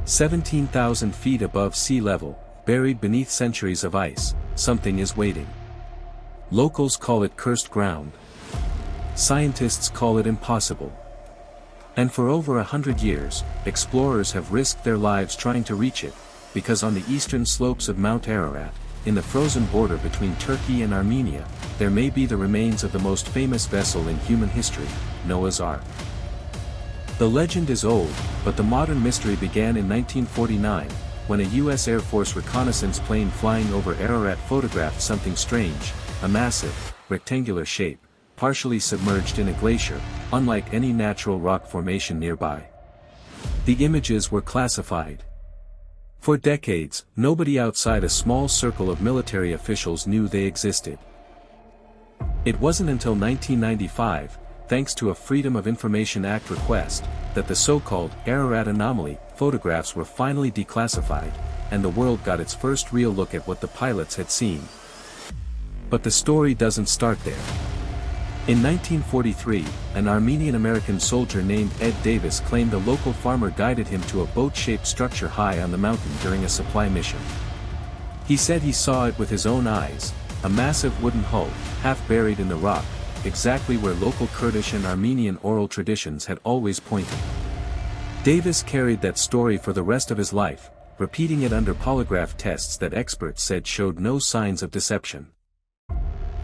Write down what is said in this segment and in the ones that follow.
17,000 feet above sea level, buried beneath centuries of ice, something is waiting. Locals call it cursed ground. Scientists call it impossible. And for over 100 years, explorers have risked their lives trying to reach it, because on the eastern slopes of Mount Ararat, in the frozen border between Turkey and Armenia, there may be the remains of the most famous vessel in human history, Noah's Ark. The legend is old, but the modern mystery began in 1949, when a U.S. Air Force reconnaissance plane flying over Ararat photographed something strange, a massive, rectangular shape, partially submerged in a glacier, unlike any natural rock formation nearby. The images were classified. For decades, nobody outside a small circle of military officials knew they existed. It wasn't until 1995, thanks to a Freedom of Information Act request, that the so-called Ararat anomaly photographs were finally declassified, and the world got its first real look at what the pilots had seen. But the story doesn't start there. In 1943, an Armenian-American soldier named Ed Davis claimed a local farmer guided him to a boat-shaped structure high on the mountain during a supply mission. He said he saw it with his own eyes, a massive wooden hull, half buried in the rock, exactly where local Kurdish and Armenian oral traditions had always pointed. Davis carried that story for the rest of his life, repeating it under polygraph tests that experts said showed no signs of deception.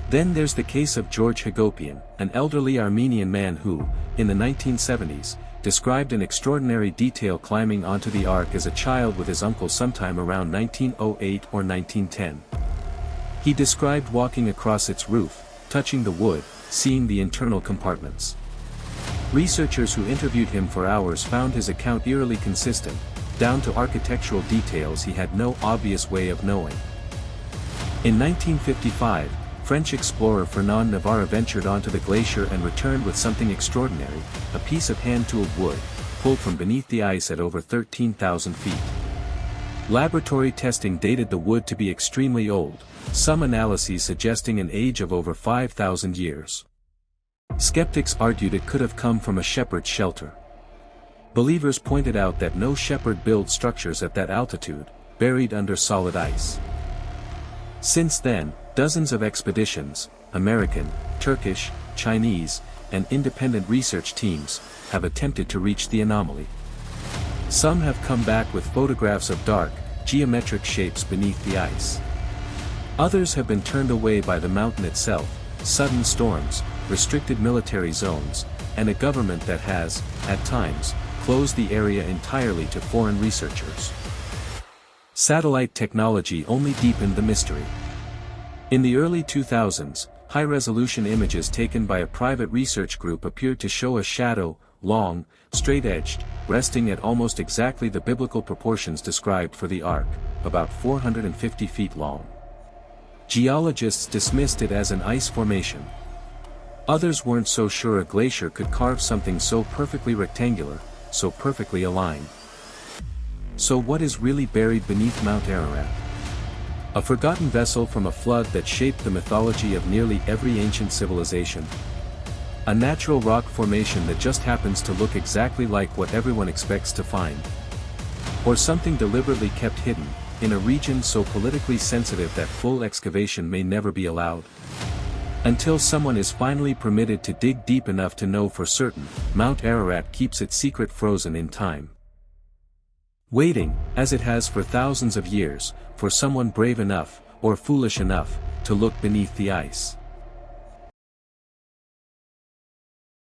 Then there's the case of George Hagopian, an elderly Armenian man who, in the 1970s, described in extraordinary detail climbing onto the Ark as a child with his uncle sometime around 1908 or 1910. He described walking across its roof, touching the wood, seeing the internal compartments. Researchers who interviewed him for hours found his account eerily consistent, down to architectural details he had no obvious way of knowing. In 1955, French explorer Fernand Navarre ventured onto the glacier and returned with something extraordinary, a piece of hand-tooled wood, pulled from beneath the ice at over 13,000 feet. Laboratory testing dated the wood to be extremely old, some analyses suggesting an age of over 5,000 years. Skeptics argued it could have come from a shepherd's shelter. Believers pointed out that no shepherd builds structures at that altitude, buried under solid ice. Since then, dozens of expeditions, American, Turkish, Chinese, and independent research teams, have attempted to reach the anomaly. Some have come back with photographs of dark, geometric shapes beneath the ice. Others have been turned away by the mountain itself, sudden storms, restricted military zones, and a government that has, at times, closed the area entirely to foreign researchers. Satellite technology only deepened the mystery. In the early 2000s, high-resolution images taken by a private research group appeared to show a shadow, long, straight-edged, resting at almost exactly the biblical proportions described for the Ark, about 450 feet long. Geologists dismissed it as an ice formation. Others weren't so sure a glacier could carve something so perfectly rectangular, so perfectly aligned. So what is really buried beneath Mount Ararat? A forgotten vessel from a flood that shaped the mythology of nearly every ancient civilization. A natural rock formation that just happens to look exactly like what everyone expects to find. Or something deliberately kept hidden, in a region so politically sensitive that full excavation may never be allowed. Until someone is finally permitted to dig deep enough to know for certain, Mount Ararat keeps its secret frozen in time. Waiting, as it has for thousands of years, for someone brave enough, or foolish enough, to look beneath the ice.